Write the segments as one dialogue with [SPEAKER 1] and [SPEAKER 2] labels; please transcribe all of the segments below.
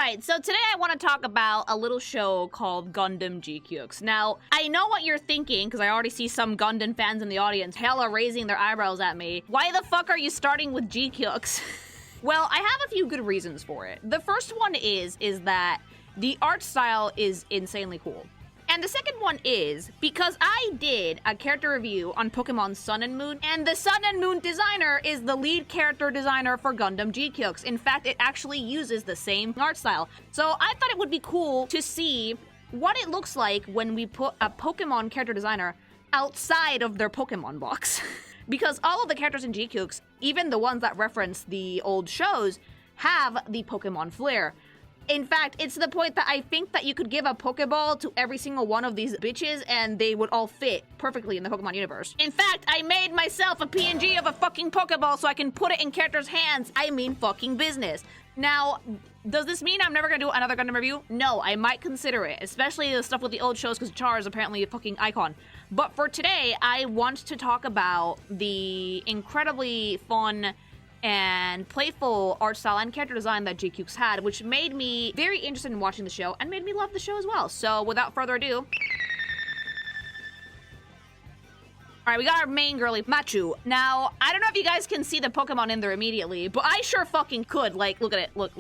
[SPEAKER 1] Alright, so today I want to talk about a little show called Gundam GQX. Now, I know what you're thinking, because I already see some Gundam fans in the audience hella raising their eyebrows at me. Why the fuck are you starting with GQX? Well, I have a few good reasons for it. The first one is that the art style is insanely cool. And the second one is because I did a character review on Pokemon Sun and Moon, and the Sun and Moon designer is the lead character designer for Gundam GQX. In fact, it actually uses the same art style. So I thought it would be cool to see what it looks like when we put a Pokemon character designer outside of their Pokemon box. Because all of the characters in GQX, even the ones that reference the old shows, have the Pokemon flair. In fact, it's to the point that I think that you could give a Pokeball to every single one of these bitches and they would all fit perfectly in the Pokemon universe. In fact, I made myself a PNG of a fucking Pokeball so I can put it in characters' hands. I mean fucking business. Now, does this mean I'm never gonna do another Gundam review? No, I might consider it, especially the stuff with the old shows because Char is apparently a fucking icon. But for today, I want to talk about the incredibly fun and playful art style and character design that GQX had, which made me very interested in watching the show and made me love the show as well. So without further ado, alright, we got our main girly, Machu. Now, I don't know if you guys can see the Pokemon in there immediately, but I sure fucking could. Like, look at it. Look.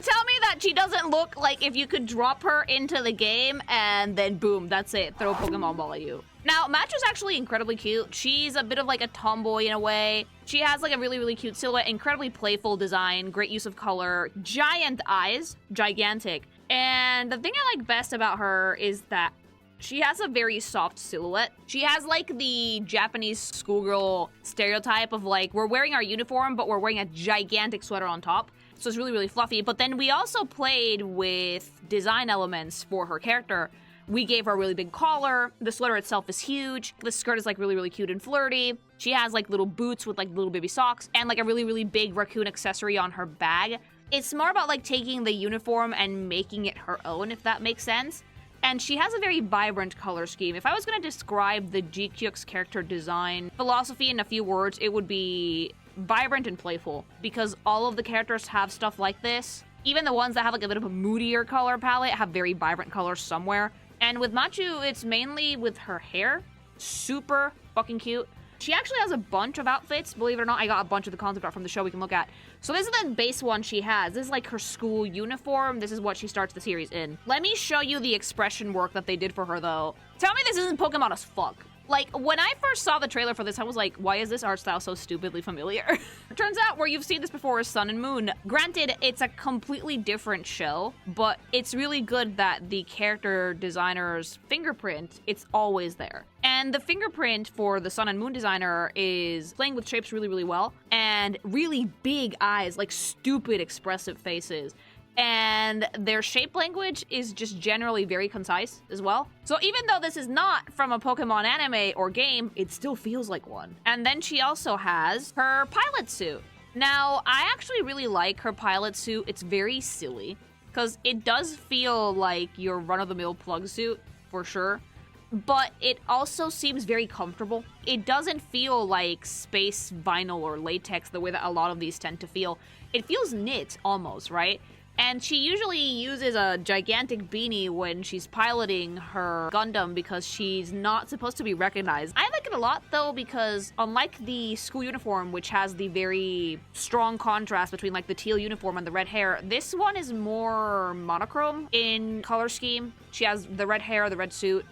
[SPEAKER 1] Tell me that she doesn't look like if you could drop her into the game and then boom, that's it. Throw a Pokemon ball at you. Now, Machu's actually incredibly cute. She's a bit of like a tomboy in a way. She has like a really, really cute silhouette, incredibly playful design, great use of color, giant eyes, gigantic. And the thing I like best about her is that she has a very soft silhouette. She has like the Japanese schoolgirl stereotype of like, we're wearing our uniform, but we're wearing a gigantic sweater on top. So it's really, really fluffy. But then we also played with design elements for her character. We gave her a really big collar. The sweater itself is huge. The skirt is like really, really cute and flirty. She has like little boots with like little baby socks and like a really, really big raccoon accessory on her bag. It's more about like taking the uniform and making it her own, if that makes sense. And she has a very vibrant color scheme. If I was going to describe the GQX character design philosophy in a few words, it would be vibrant and playful, because all of the characters have stuff like this. Even the ones that have like a bit of a moodier color palette have very vibrant colors somewhere. And with Machu, it's mainly with her hair. Super fucking cute. She actually has a bunch of outfits. Believe it or not, I got a bunch of the concept art from the show we can look at. So this is the base one she has. This is like her school uniform. This is what she starts the series in. Let me show you the expression work that they did for her though. Tell me this isn't Pokemon as fuck. Like, when I first saw the trailer for this, I was like, why is this art style so stupidly familiar? Turns out where you've seen this before is Sun and Moon. Granted, it's a completely different show, but it's really good that the character designer's fingerprint, it's always there. And the fingerprint for the Sun and Moon designer is playing with shapes really, really well, and really big eyes, like stupid expressive faces. And their shape language is just generally very concise as well. So even though this is not from a Pokemon anime or game, it still feels like one. And then she also has her pilot suit. Now, I actually really like her pilot suit. It's very silly, because it does feel like your run-of-the-mill plug suit, for sure. But it also seems very comfortable. It doesn't feel like space vinyl or latex the way that a lot of these tend to feel. It feels knit, almost, right? And she usually uses a gigantic beanie when she's piloting her Gundam because she's not supposed to be recognized. I like it a lot though, because unlike the school uniform, which has the very strong contrast between like the teal uniform and the red hair, this one is more monochrome in color scheme. She has the red hair, the red suit,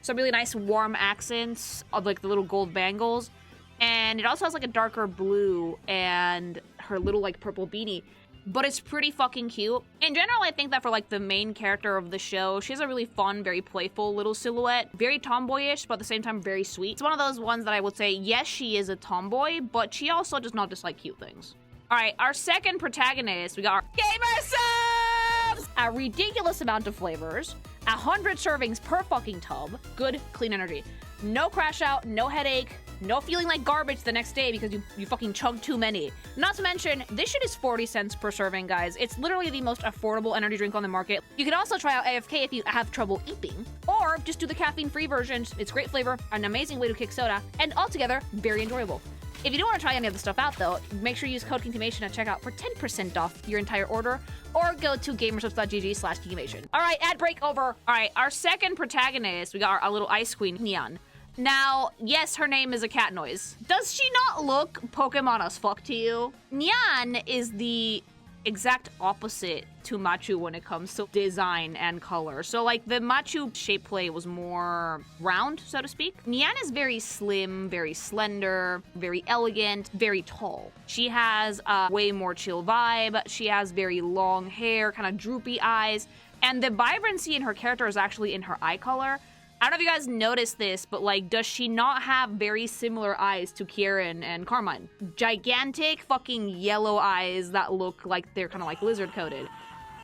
[SPEAKER 1] some really nice warm accents of like the little gold bangles. And it also has like a darker blue and her little like purple beanie. But it's pretty fucking cute. In general, I think that for like the main character of the show, she has a really fun, very playful little silhouette. Very tomboyish, but at the same time very sweet. It's one of those ones that I would say, yes, she is a tomboy, but she also does not dislike cute things. Alright, our second protagonist, we got our Gamer Subs! A ridiculous amount of flavors, 100 servings per fucking tub, good, clean energy. No crash out, no headache, no feeling like garbage the next day because you fucking chugged too many. Not to mention, this shit is 40 cents per serving, guys. It's literally the most affordable energy drink on the market. You can also try out AFK if you have trouble eating, or just do the caffeine-free version. It's great flavor, an amazing way to kick soda, and altogether, very enjoyable. If you don't want to try any of the stuff out though, make sure you use code Kinkimation at checkout for 10% off your entire order, or go to gamersubs.gg/Kinkimation. All right, ad break over. All right, our second protagonist, we got our little ice queen, Nyaan. Now, yes, her name is a cat noise. Does she not look Pokemon as fuck to you? Nyaan is the exact opposite to Machu when it comes to design and color. So like the Machu shape play was more round, so to speak. Nyaan is very slim, very slender, very elegant, very tall. She has a way more chill vibe. She has very long hair, kind of droopy eyes, and the vibrancy in her character is actually in her eye color. I don't know if you guys noticed this, but like, does she not have very similar eyes to Kieran and Carmine? Gigantic fucking yellow eyes that look like they're kind of like lizard coated.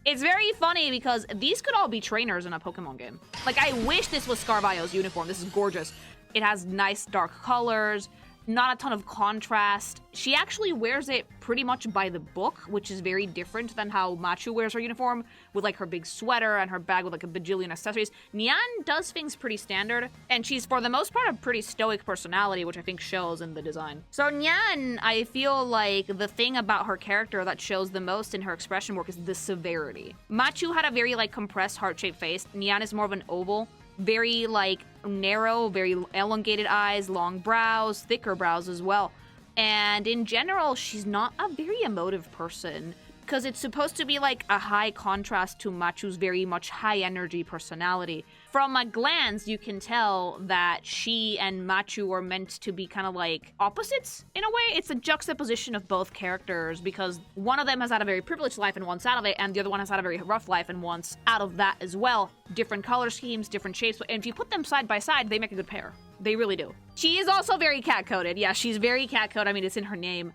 [SPEAKER 1] It's very funny because these could all be trainers in a Pokemon game. Like, I wish this was Scarvio's uniform. This is gorgeous. It has nice dark colors, not a ton of contrast. She actually wears it pretty much by the book, which is very different than how Machu wears her uniform, with like her big sweater and her bag with like a bajillion accessories. Nyaan does things pretty standard, and she's for the most part a pretty stoic personality, which I think shows in the design. So Nyaan, I feel like the thing about her character that shows the most in her expression work is the severity. Machu had a very like compressed heart-shaped face. Nyaan is more of an oval. Very like narrow, very elongated eyes, long brows, thicker brows as well. And in general, she's not a very emotive person, because it's supposed to be like a high contrast to Machu's very much high energy personality. From a glance, you can tell that she and Machu are meant to be kind of like opposites in a way. It's a juxtaposition of both characters, because one of them has had a very privileged life and wants out of it, and the other one has had a very rough life and wants out of that as well. Different color schemes, different shapes, and if you put them side by side, they make a good pair. They really do. She is also very cat-coded. Yeah, she's very cat-coded. I mean, it's in her name.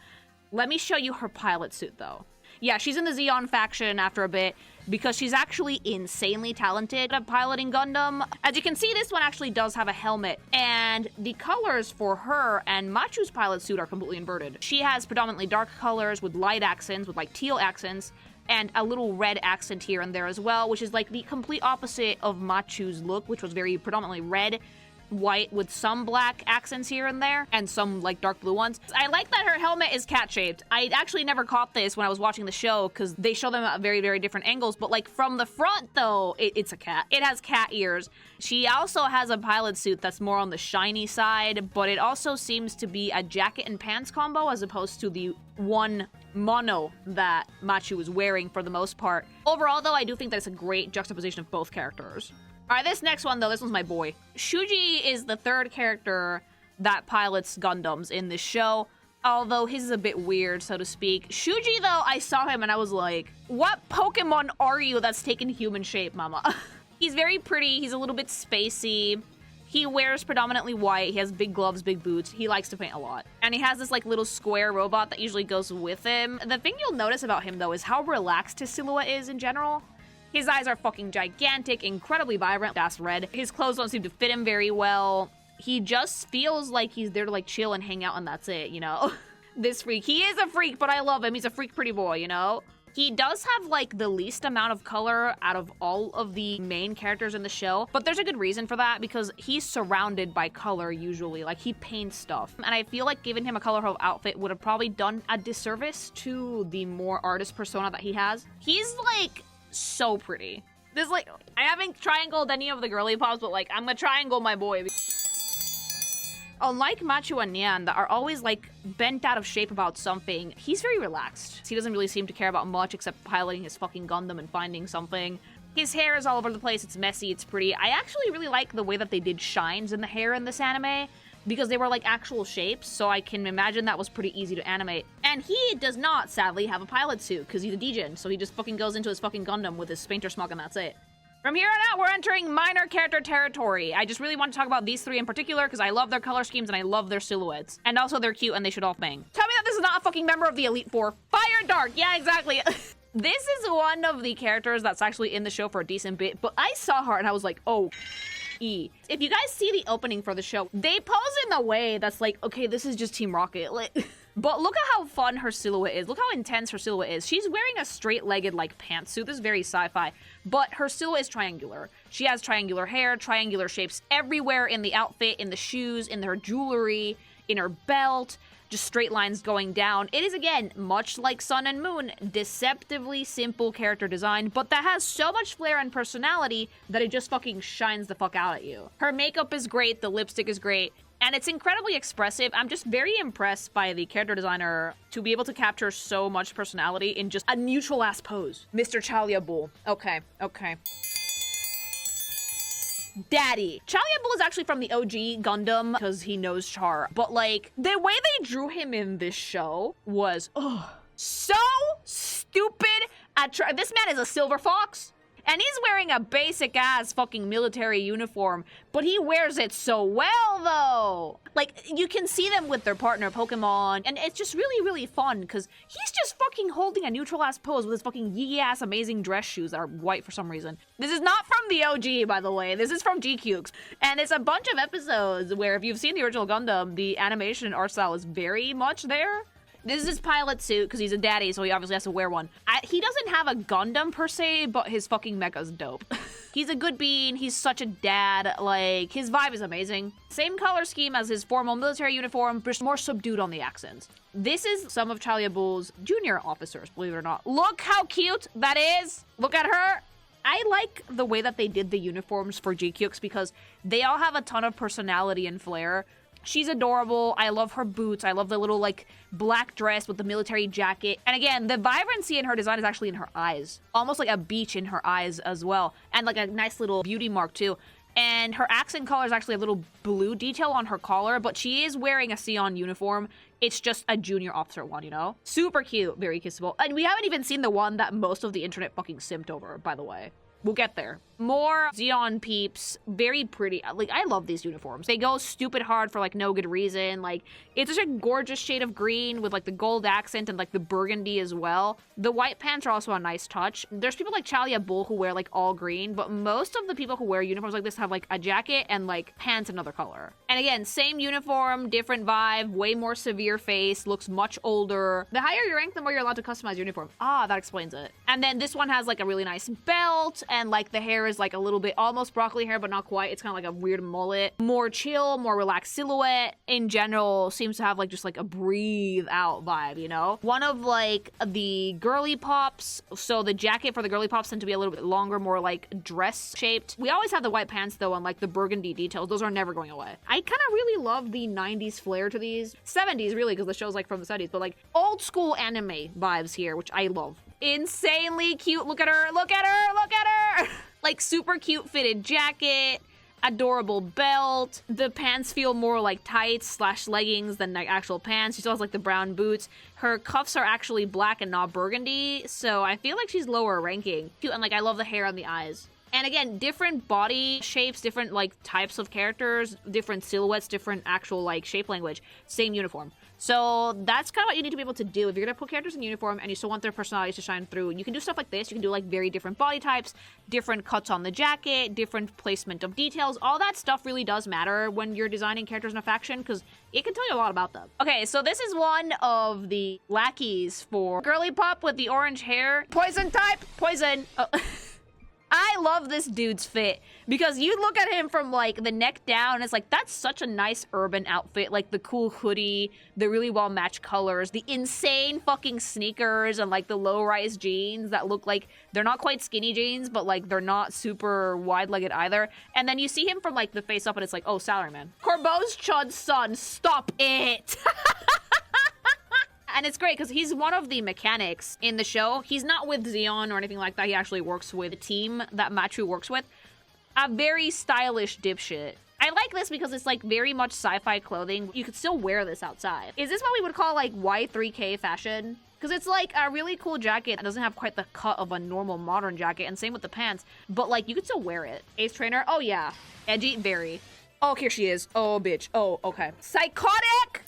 [SPEAKER 1] Let me show you her pilot suit, though. Yeah, she's in the Zeon faction after a bit because she's actually insanely talented at piloting Gundam. As you can see, this one actually does have a helmet, and the colors for her and Machu's pilot suit are completely inverted. She has predominantly dark colors with light accents, with like teal accents, and a little red accent here and there as well, which is like the complete opposite of Machu's look, which was very predominantly red, white with some black accents here and there, and some like dark blue ones. I like that her helmet is cat-shaped. I actually never caught this when I was watching the show because they show them at very, very different angles, but like from the front though, it's a cat. It has cat ears. She also has a pilot suit that's more on the shiny side, but it also seems to be a jacket and pants combo as opposed to the one mono that Machu is wearing for the most part. Overall though, I do think that it's a great juxtaposition of both characters. All right, this next one, though, this one's my boy. Shūji is the third character that pilots Gundams in this show, although his is a bit weird, so to speak. Shūji, though, I saw him and I was like, what Pokemon are you that's taken human shape, mama? He's very pretty. He's a little bit spacey. He wears predominantly white. He has big gloves, big boots. He likes to paint a lot. And he has this, like, little square robot that usually goes with him. The thing you'll notice about him, though, is how relaxed his silhouette is in general. His eyes are fucking gigantic, incredibly vibrant, fast red. His clothes don't seem to fit him very well. He just feels like he's there to like chill and hang out and that's it, you know? This freak. He is a freak, but I love him. He's a freak pretty boy, you know? He does have like the least amount of color out of all of the main characters in the show, but there's a good reason for that because he's surrounded by color usually. Like he paints stuff. And I feel like giving him a colorful outfit would have probably done a disservice to the more artist persona that he has. He's like so pretty. This like, I haven't triangled any of the girly pops, but like, I'm gonna triangle my boy. Unlike Machu and Nyaan that are always like bent out of shape about something, he's very relaxed. He doesn't really seem to care about much except piloting his fucking Gundam and finding something. His hair is all over the place, it's messy, it's pretty. I actually really like the way that they did shines in the hair in this anime, because they were like actual shapes, so I can imagine that was pretty easy to animate. And he does not, sadly, have a pilot suit, because he's a degen, so he just fucking goes into his fucking Gundam with his painter smog and that's it. From here on out, we're entering minor character territory. I just really want to talk about these three in particular, because I love their color schemes and I love their silhouettes. And also they're cute and they should all bang. Tell me that this is not a fucking member of the Elite Four. Fire Dark! Yeah, exactly. This is one of the characters that's actually in the show for a decent bit, but I saw her and I was like, oh, If you guys see the opening for the show, they pose in a way that's like, okay, this is just Team Rocket. But look at how fun her silhouette is. Look how intense her silhouette is. She's wearing a straight-legged, like, pantsuit. This is very sci-fi. But her silhouette is triangular. She has triangular hair, triangular shapes everywhere in the outfit, in the shoes, in her jewelry, in her belt. just straight lines going down. It is, again, much like Sun and Moon, deceptively simple character design, but that has so much flair and personality that it just fucking shines the fuck out at you. Her makeup is great, the lipstick is great, and it's incredibly expressive. I'm just very impressed by the character designer to be able to capture so much personality in just a neutral-ass pose. Mr. Challia Bull. Okay. Daddy. Challia Bull is actually from the OG Gundam because he knows Char. But, like, the way they drew him in this show was, so stupid. This man is a silver fox. And he's wearing a basic-ass fucking military uniform, but he wears it so well, though. Like, you can see them with their partner, Pokemon, and it's just really, really fun, because he's just fucking holding a neutral-ass pose with his fucking yee-ass amazing dress shoes that are white for some reason. This is not from the OG, by the way. This is from GQ's. And it's a bunch of episodes where, if you've seen the original Gundam, the animation and art style is very much there. This is his pilot suit, because he's a daddy, so he obviously has to wear one. He doesn't have a Gundam, per se, but his fucking mecha's dope. He's a good bean, he's such a dad, like, his vibe is amazing. Same color scheme as his formal military uniform, but more subdued on the accents. This is some of Challia Bull's junior officers, believe it or not. Look how cute that is! Look at her! I like the way that they did the uniforms for GQX because they all have a ton of personality and flair. She's adorable. I love her boots. I love the little, like, black dress with the military jacket. And again, the vibrancy in her design is actually in her eyes. Almost like a beach in her eyes as well. And, like, a nice little beauty mark, too. And her accent color is actually a little blue detail on her collar, but she is wearing a Sion uniform. It's just a junior officer one, you know? Super cute. Very kissable. And we haven't even seen the one that most of the internet fucking simped over, by the way. We'll get there. More Zeon peeps, very pretty. Like, I love these uniforms. They go stupid hard for, like, no good reason. Like, it's such a gorgeous shade of green with, like, the gold accent and, like, the burgundy as well. The white pants are also a nice touch. There's people like Challia Bull who wear, like, all green, but most of the people who wear uniforms like this have, like, a jacket and, like, pants another color. And again, same uniform, different vibe, way more severe face, looks much older. The higher your rank, the more you're allowed to customize your uniform. Ah, that explains it. And then this one has, like, a really nice belt, and, like, the hair is like a little bit almost broccoli hair, but not quite. It's kind of like a weird mullet. More chill, more relaxed silhouette. In general, seems to have like just like a breathe out vibe, you know? One of like the girly pops. So the jacket for the girly pops tend to be a little bit longer, more like dress shaped. We always have the white pants though, and like the burgundy details. Those are never going away. I kind of really love the 90s flair to these. 70s really, because the show's like from the 70s, but like old school anime vibes here, which I love. Insanely cute. Look at her. Look at her. Look at her. Like super cute fitted jacket, adorable belt. The pants feel more like tights / leggings than like actual pants. She still has like the brown boots. Her cuffs are actually black and not burgundy, so I feel like she's lower ranking. Cute, and like I love the hair on the eyes. And again, different body shapes, different like types of characters, different silhouettes, different actual like shape language, same uniform. So that's kind of what you need to be able to do. If you're gonna put characters in uniform and you still want their personalities to shine through, you can do stuff like this. You can do like very different body types, different cuts on the jacket, different placement of details. All that stuff really does matter when you're designing characters in a faction because it can tell you a lot about them. Okay, so this is one of the lackeys for Girly Pop with the orange hair. Poison type, poison. Oh. I love this dude's fit because you look at him from like the neck down and it's like, that's such a nice urban outfit. Like the cool hoodie, the really well matched colors, the insane fucking sneakers and like the low rise jeans that look like they're not quite skinny jeans, but like they're not super wide legged either. And then you see him from like the face up and it's like, oh, salaryman. Corbo's Chud's son, stop it. And it's great because he's one of the mechanics in the show. He's not with Zeon or anything like that. He actually works with a team that Machu works with. A very stylish dipshit. I like this because it's like very much sci-fi clothing. You could still wear this outside. Is this what we would call like Y3K fashion? Because it's like a really cool jacket. It doesn't have quite the cut of a normal modern jacket, and same with the pants. But like you could still wear it. Ace Trainer, oh yeah. Edgy, very. Oh, here she is. Oh, bitch. Oh, okay. Psychotic!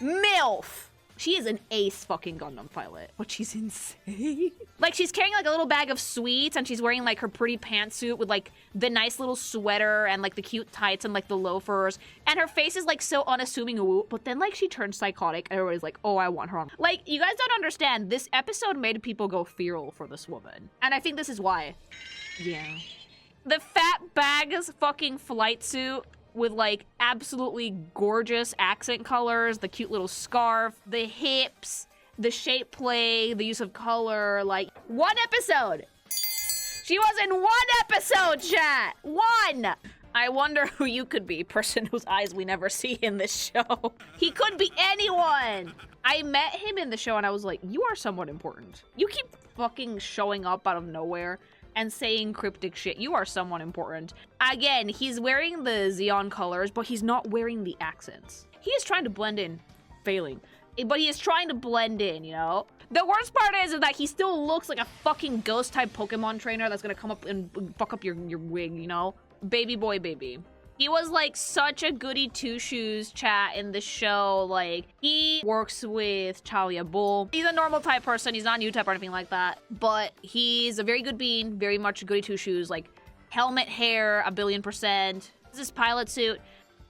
[SPEAKER 1] MILF. She is an ace fucking Gundam pilot, but she's insane. Like she's carrying like a little bag of sweets and she's wearing like her pretty pantsuit with like the nice little sweater and like the cute tights and like the loafers. And her face is like so unassuming, but then like she turns psychotic and everybody's like, oh, I want her on. Like you guys don't understand. This episode made people go feral for this woman. And I think this is why. Yeah. The fat bag's fucking flight suit. with like absolutely gorgeous accent colors, the cute little scarf, the hips, the shape play, the use of color. Like, one episode. She was in one episode, chat. One. I wonder who you could be, person whose eyes we never see in this show. He could be anyone. I met him in the show and I was like, you are somewhat important. You keep fucking showing up out of nowhere and saying cryptic shit. You are somewhat important. Again, he's wearing the Xeon colors, but he's not wearing the accents. He is trying to blend in, failing. But he is trying to blend in, you know? The worst part is that he still looks like a fucking ghost-type Pokemon trainer that's gonna come up and fuck up your wig, you know? Baby boy, baby. He was like such a goody two-shoes chat in the show. Like, he works with Challia Bull. He's a normal type person. He's not a new type or anything like that. But he's a very good being, very much goody two-shoes. Like, helmet hair, 1,000,000,000%. This is his pilot suit.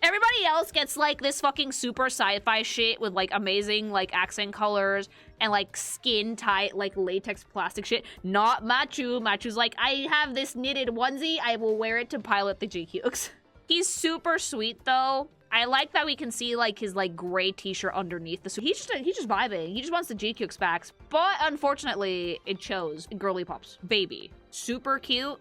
[SPEAKER 1] Everybody else gets like this fucking super sci-fi shit with like amazing like accent colors and like skin tight like latex plastic shit. Not Machu. Machu's like, I have this knitted onesie. I will wear it to pilot the GQs. He's super sweet though. I like that we can see like his like gray t-shirt underneath the suit. He's just vibing. He just wants the GQ packs. But unfortunately, it chose girly pops. Baby. Super cute.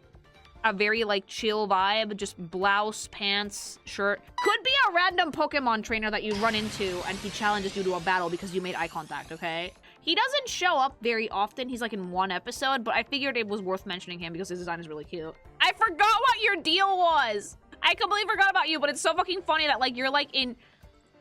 [SPEAKER 1] A very like chill vibe, just blouse, pants, shirt. Could be a random Pokemon trainer that you run into and he challenges you to a battle because you made eye contact, okay? He doesn't show up very often. He's like in one episode, but I figured it was worth mentioning him because his design is really cute. I forgot what your deal was. I completely forgot about you, but it's so fucking funny that like you're like in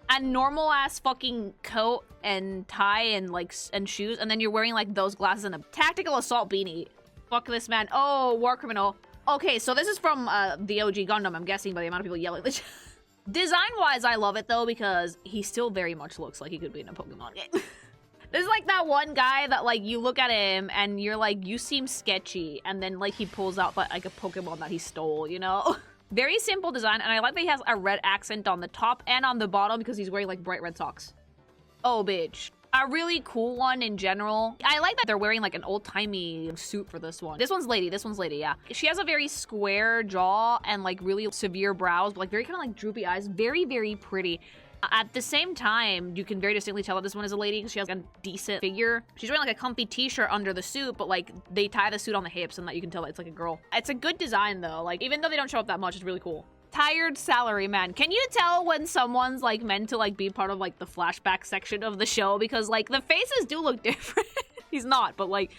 [SPEAKER 1] a normal ass fucking coat and tie and like and shoes, and then you're wearing like those glasses and a tactical assault beanie. Fuck this man. Oh, war criminal. Okay, so this is from the OG Gundam, I'm guessing by the amount of people yelling. Design-wise, I love it, though, because he still very much looks like he could be in a Pokemon game. There's, like, that one guy that, like, you look at him, and you're like, you seem sketchy, and then, like, he pulls out, like, a Pokemon that he stole, you know? Very simple design, and I like that he has a red accent on the top and on the bottom because he's wearing, like, bright red socks. Oh, bitch. A really cool one in general. I like that they're wearing like an old-timey suit for this one. This one's lady, yeah. She has a very square jaw and like really severe brows, but like very kind of like droopy eyes. Very, very pretty. At the same time, you can very distinctly tell that this one is a lady because she has a decent figure. She's wearing like a comfy t-shirt under the suit, but like they tie the suit on the hips and that you can tell that it's like a girl. It's a good design though. Like even though they don't show up that much, it's really cool. Tired salary man. Can you tell when someone's like meant to like be part of like the flashback section of the show? Because like the faces do look different. He's not, but like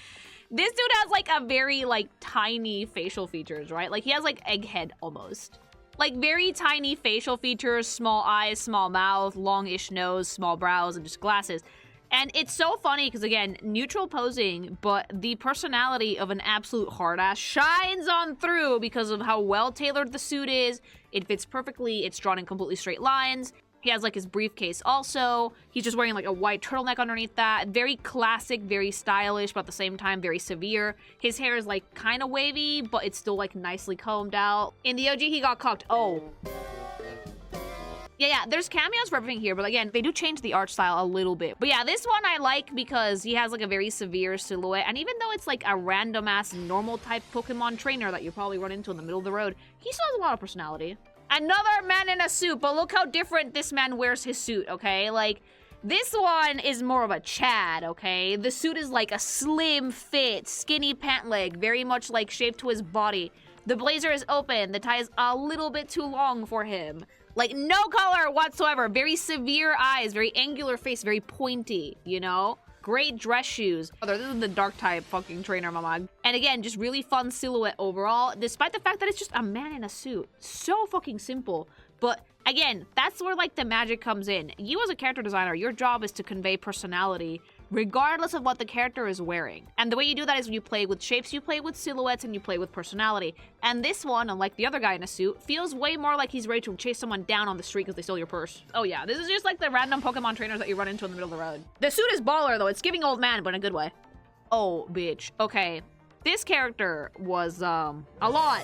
[SPEAKER 1] this dude has like a very like tiny facial features, right? Like he has like egghead almost. Like very tiny facial features, small eyes, small mouth, longish nose, small brows, and just glasses. And it's so funny because, again, neutral posing, but the personality of an absolute hard ass shines on through because of how well tailored the suit is. It fits perfectly. It's drawn in completely straight lines. He has, like, his briefcase also. He's just wearing, like, a white turtleneck underneath that. Very classic, very stylish, but at the same time, very severe. His hair is, like, kind of wavy, but it's still, like, nicely combed out. In the OG, he got cocked. Oh. Yeah, there's cameos for everything here, but again, they do change the art style a little bit. But yeah, this one I like because he has like a very severe silhouette, and even though it's like a random-ass normal type Pokemon trainer that you probably run into in the middle of the road, he still has a lot of personality. Another man in a suit, but look how different this man wears his suit, okay? Like, this one is more of a Chad, okay? The suit is like a slim fit, skinny pant leg, very much like shaped to his body. The blazer is open, the tie is a little bit too long for him. Like, no color whatsoever. Very severe eyes, very angular face, very pointy, you know? Great dress shoes. Oh, this is the dark type fucking trainer, mama. And again, just really fun silhouette overall, despite the fact that it's just a man in a suit. So fucking simple. But again, that's where, like, the magic comes in. You as a character designer, your job is to convey personality regardless of what the character is wearing. And the way you do that is when you play with shapes, you play with silhouettes, and you play with personality. And this one, unlike the other guy in a suit, feels way more like he's ready to chase someone down on the street because they stole your purse. Oh yeah, this is just like the random Pokemon trainers that you run into in the middle of the road. The suit is baller though, it's giving old man, but in a good way. Oh, bitch. Okay. This character was, a lot.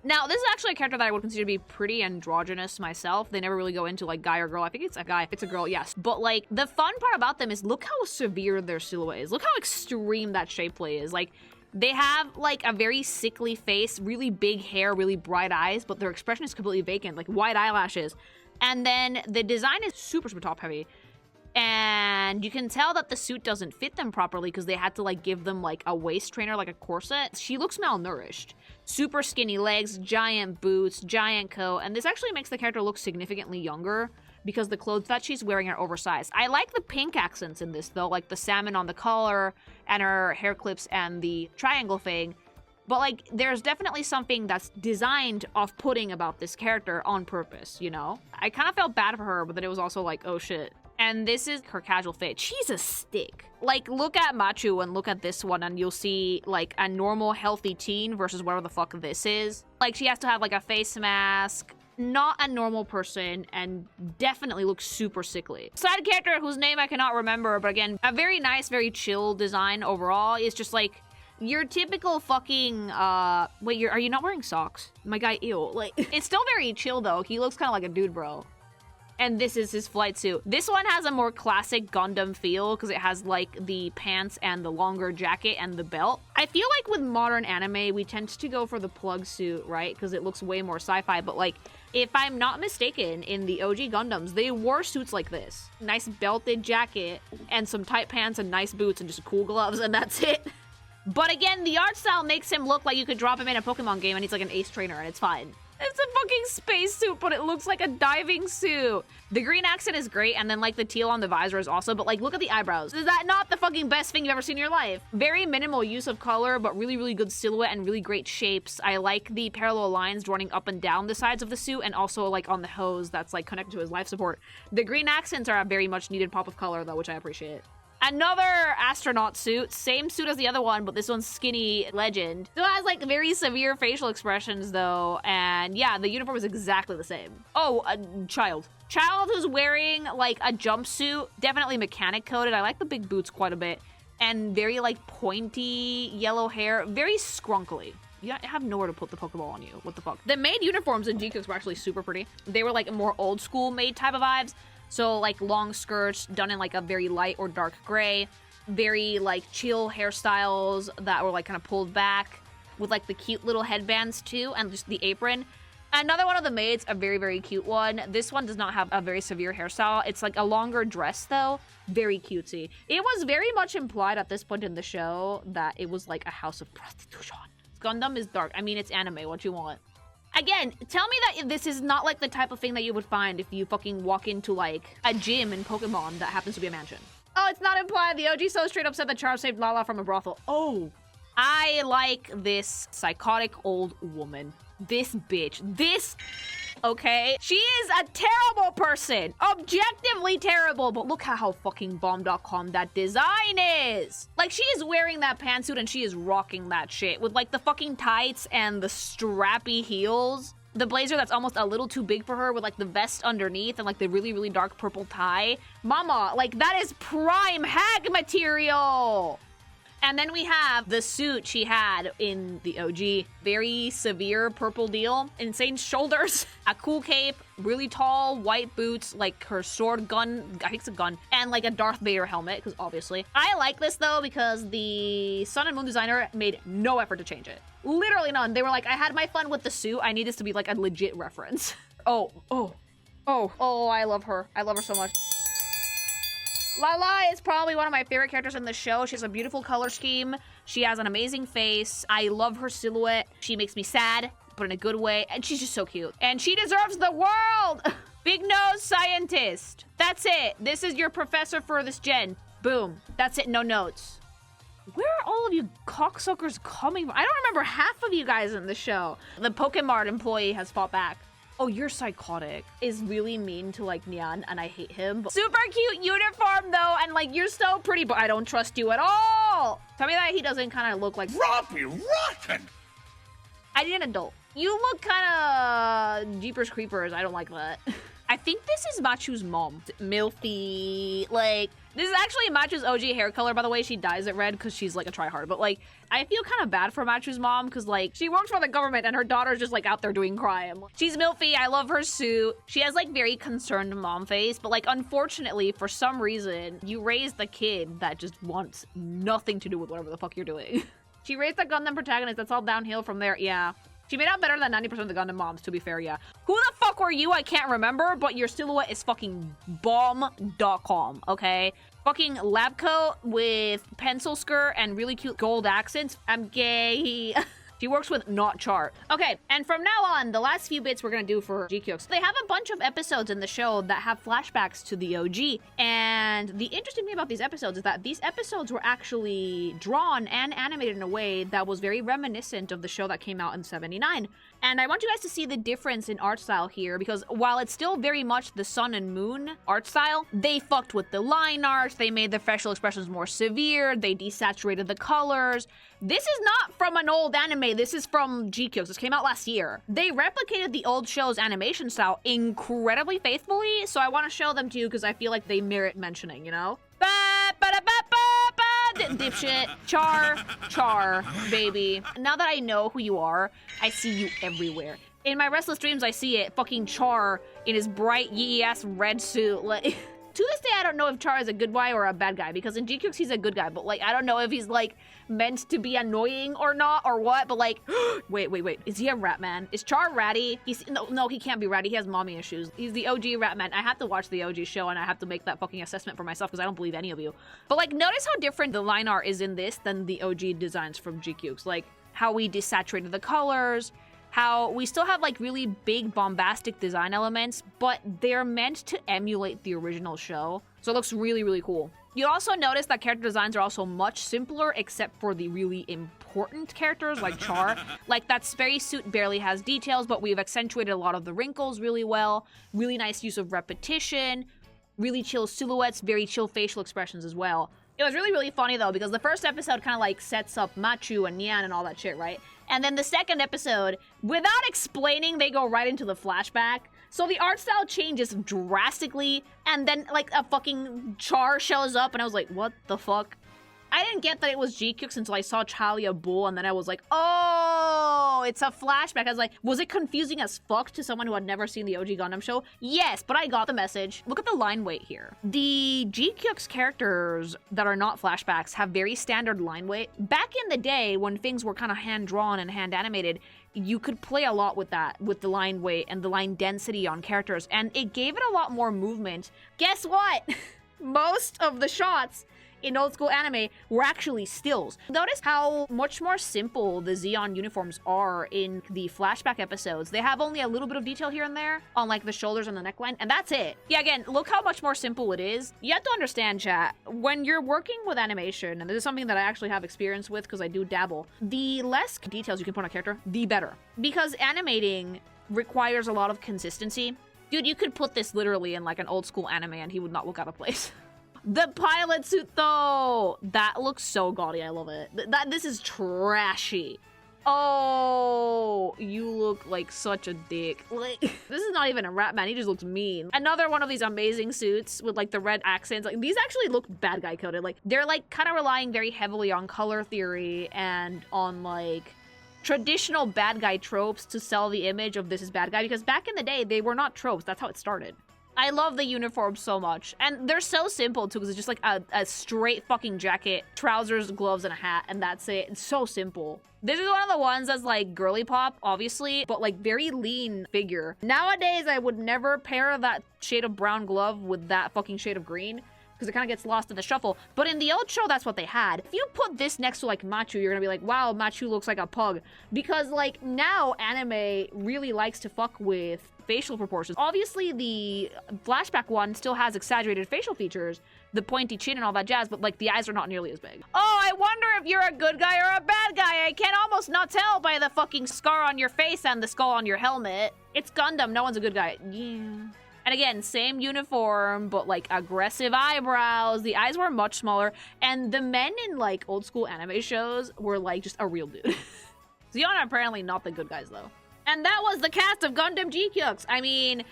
[SPEAKER 1] Now, this is actually a character that I would consider to be pretty androgynous myself. They never really go into, like, guy or girl. I think it's a guy. It's a girl, yes. But, like, the fun part about them is look how severe their silhouette is. Look how extreme that shape play is. Like, They have like a very sickly face, really big hair, really bright eyes, but their expression is completely vacant, like white eyelashes. And then the design is super, super top heavy. And you can tell that the suit doesn't fit them properly because they had to like give them like a waist trainer, like a corset. She looks malnourished. Super skinny legs, giant boots, giant coat. And this actually makes the character look significantly younger because the clothes that she's wearing are oversized. I like the pink accents in this though, like the salmon on the collar and her hair clips and the triangle thing. But like, there's definitely something that's designed off-putting about this character on purpose, you know? I kind of felt bad for her, but then it was also like, oh shit. And this is her casual fit. She's a stick. Like, look at Machu and look at this one and you'll see like a normal healthy teen versus whatever the fuck this is. Like, she has to have like a face mask, not a normal person, and definitely looks super sickly. Side character whose name I cannot remember, but again, a very nice, very chill design overall. Is just like your typical fucking, wait, are you not wearing socks? My guy, ew. Like, it's still very chill though. He looks kind of like a dude, bro. And this is his flight suit. This one has a more classic Gundam feel because it has like the pants and the longer jacket and the belt. I feel like with modern anime, we tend to go for the plug suit, right? Because it looks way more sci-fi, but like, if I'm not mistaken, in the OG Gundams, they wore suits like this. Nice belted jacket and some tight pants and nice boots and just cool gloves, and that's it. But again, the art style makes him look like you could drop him in a Pokemon game and he's like an ace trainer and it's fine. It's a fucking spacesuit, but it looks like a diving suit. The green accent is great, and then like the teal on the visor is also, but like look at the eyebrows. Is that not the fucking best thing you've ever seen in your life? Very minimal use of color, but really, really good silhouette and really great shapes. I like the parallel lines running up and down the sides of the suit and also like on the hose that's like connected to his life support. The green accents are a very much needed pop of color though, which I appreciate. Another astronaut suit, same suit as the other one, but this one's skinny legend. Still has like very severe facial expressions though, and yeah, the uniform is exactly the same. Oh, a child. Child who's wearing like a jumpsuit, definitely mechanic coated. I like the big boots quite a bit, and very like pointy yellow hair, very scrunkly. You have nowhere to put the Pokeball on you. What the fuck? The maid uniforms in Geekos were actually super pretty. They were like more old school maid type of vibes. So like long skirts done in like a very light or dark gray, very like chill hairstyles that were like kind of pulled back with like the cute little headbands too, and just the apron. Another one of the maids, a very, very cute one. This one does not have a very severe hairstyle. It's like a longer dress though, very cutesy. It was very much implied at this point in the show that it was like a house of prostitution. Gundam is dark. I mean, it's anime, what you want? Again, tell me that this is not like the type of thing that you would find if you fucking walk into like a gym in Pokemon that happens to be a mansion. Oh, it's not implied. The OG so straight up said that Char saved Lala from a brothel. Oh, I like this psychotic old woman. This bitch. This, okay? She is a terrible person. Objectively terrible, but look how fucking bomb.com that design is. Like, she is wearing that pantsuit and she is rocking that shit with like the fucking tights and the strappy heels. The blazer that's almost a little too big for her with like the vest underneath and like the really, really dark purple tie. Mama, like that is prime hag material. And then we have the suit she had in the OG. Very severe purple deal. Insane shoulders. A cool cape. Really tall white boots. Like her sword gun. I think it's a gun. And like a Darth Vader helmet, because obviously. I like this though because the Sun and Moon designer made no effort to change it. Literally none. They were like, I had my fun with the suit. I need this to be like a legit reference. Oh, I love her. I love her so much. Lala is probably one of my favorite characters in the show. She has a beautiful color scheme. She has an amazing face. I love her silhouette. She makes me sad, but in a good way. And she's just so cute. And she deserves the world! Big nose scientist. That's it. This is your professor for this gen. Boom. That's it. No notes. Where are all of you cocksuckers coming from? I don't remember half of you guys in the show. The Pokemart employee has fought back. Oh, you're psychotic. Is really mean to like Nyaan, and I hate him. But super cute uniform though, and like you're so pretty, but I don't trust you at all. Tell me that he doesn't kind of look like
[SPEAKER 2] Robbie Rotten.
[SPEAKER 1] I need an adult. You look kind of Jeepers Creepers. I don't like that. I think this is Machu's mom. Milfy, like, this is actually Machu's OG hair color, by the way. She dyes it red because she's like a tryhard, but like, I feel kind of bad for Machu's mom because like, she works for the government and her daughter's just like out there doing crime. She's Milfy, I love her suit. She has like very concerned mom face, but like, unfortunately, for some reason, you raised the kid that just wants nothing to do with whatever the fuck you're doing. She raised the Gundam protagonist. That's all downhill from there. Yeah. She made out better than 90% of the Gundam moms, to be fair, yeah. Who the fuck were you? I can't remember, but your silhouette is fucking bomb.com, okay? Fucking lab coat with pencil skirt and really cute gold accents. I'm gay. She works with not Chart. Okay, and from now on, the last few bits we're gonna do for GQX. They have a bunch of episodes in the show that have flashbacks to the OG. And the interesting thing about these episodes is that these episodes were actually drawn and animated in a way that was very reminiscent of the show that came out in '79. And I want you guys to see the difference in art style here, because while it's still very much the Sun and Moon art style, they fucked with the line art, they made the facial expressions more severe, they desaturated the colors. This is not from an old anime, this is from GQX. This came out last year. They replicated the old show's animation style incredibly faithfully, so I want to show them to you because I feel like they merit mentioning, you know? Dipshit. Char, baby. Now that I know who you are, I see you everywhere. In my restless dreams, I see it. Fucking Char in his bright yee-ass red suit. Like, to this day, I don't know if Char is a good guy or a bad guy, because in GQX, he's a good guy, but, like, I don't know if he's, like, meant to be annoying or not, or what, but, like, wait. Is he a rat man? Is Char ratty? No, he can't be ratty. He has mommy issues. He's the OG rat man. I have to watch the OG show, and I have to make that fucking assessment for myself, because I don't believe any of you. But, like, notice how different the line art is in this than the OG designs from GQX. Like, how we desaturated the colors, how we still have, like, really big bombastic design elements, but they're meant to emulate the original show. So it looks really, really cool. You'll also notice that character designs are also much simpler, except for the really important characters like Char. Like, that Sperry suit barely has details, but we've accentuated a lot of the wrinkles really well. Really nice use of repetition, really chill silhouettes, very chill facial expressions as well. It was really, really funny, though, because the first episode kind of, like, sets up Machu and Nyaan and all that shit, right? And then the second episode, without explaining, they go right into the flashback. So the art style changes drastically, and then, like, a fucking Char shows up, and I was like, what the fuck? I didn't get that it was GQX until I saw Challia Bull, and then I was like, oh, it's a flashback. I was like, was it confusing as fuck to someone who had never seen the OG Gundam show? Yes, but I got the message. Look at the line weight here. The GQX characters that are not flashbacks have very standard line weight. Back in the day, when things were kind of hand-drawn and hand-animated, you could play a lot with that, with the line weight and the line density on characters, and it gave it a lot more movement. Guess what? Most of the shots in old school anime were actually stills. Notice how much more simple the Zeon uniforms are in the flashback episodes. They have only a little bit of detail here and there on, like, the shoulders and the neckline, and that's it. Yeah, again, look how much more simple it is. You have to understand, chat, when you're working with animation, and this is something that I actually have experience with because I do dabble, the less details you can put on a character, the better. Because animating requires a lot of consistency. Dude, you could put this literally in, like, an old school anime and he would not look out of place. The pilot suit, though! That looks so gaudy. I love it. This is trashy. Oh, you look like such a dick. Like, this is not even a rat man. He just looks mean. Another one of these amazing suits with, like, the red accents. Like, these actually look bad guy coded. Like, they're, like, kind of relying very heavily on color theory and on, like, traditional bad guy tropes to sell the image of this is bad guy, because back in the day, they were not tropes. That's how it started. I love the uniforms so much. And they're so simple, too, because it's just like a straight fucking jacket, trousers, gloves, and a hat, and that's it. It's so simple. This is one of the ones that's, like, girly pop, obviously, but, like, very lean figure. Nowadays, I would never pair that shade of brown glove with that fucking shade of green, because it kind of gets lost in the shuffle. But in the old show, that's what they had. If you put this next to, like, Machu, you're gonna be like, wow, Machu looks like a pug. Because, like, now anime really likes to fuck with facial proportions. Obviously, the flashback one still has exaggerated facial features, the pointy chin and all that jazz, but, like, the eyes are not nearly as big. Oh, I wonder if you're a good guy or a bad guy. I can almost not tell by the fucking scar on your face and the skull on your helmet. It's Gundam. No one's a good guy. Yeah. And again, same uniform, but, like, aggressive eyebrows. The eyes were much smaller. And the men in, like, old school anime shows were, like, just a real dude. Zeon are apparently not the good guys, though. And that was the cast of Gundam GQX. I mean,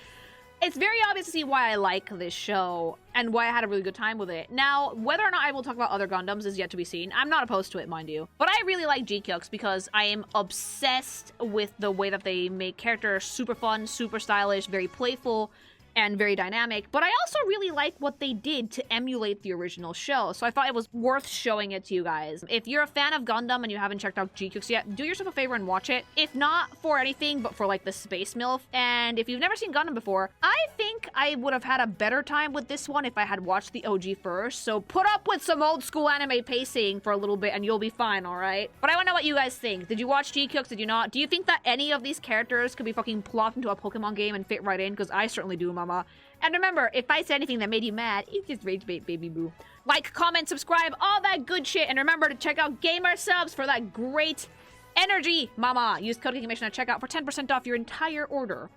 [SPEAKER 1] it's very obvious to see why I like this show and why I had a really good time with it. Now, whether or not I will talk about other Gundams is yet to be seen. I'm not opposed to it, mind you. But I really like GQX because I am obsessed with the way that they make characters super fun, super stylish, very playful. and very dynamic, but I also really like what they did to emulate the original show, so I thought it was worth showing it to you guys. If you're a fan of Gundam and you haven't checked out G-Cooks yet, do yourself a favor and watch it. If not for anything, but for like the Space MILF, and if you've never seen Gundam before, I think I would have had a better time with this one if I had watched the OG first, so put up with some old school anime pacing for a little bit and you'll be fine, alright? But I want to know what you guys think. Did you watch G-Cooks? Did you not? Do you think that any of these characters could be fucking plopped into a Pokemon game and fit right in? Because I certainly do, mama. And remember, if I said anything that made you mad, it's just rage bait, baby boo. Like, comment, subscribe, all that good shit. And remember to check out Gamer Subs for that great energy, mama. Use code Kickmation at checkout for 10% off your entire order.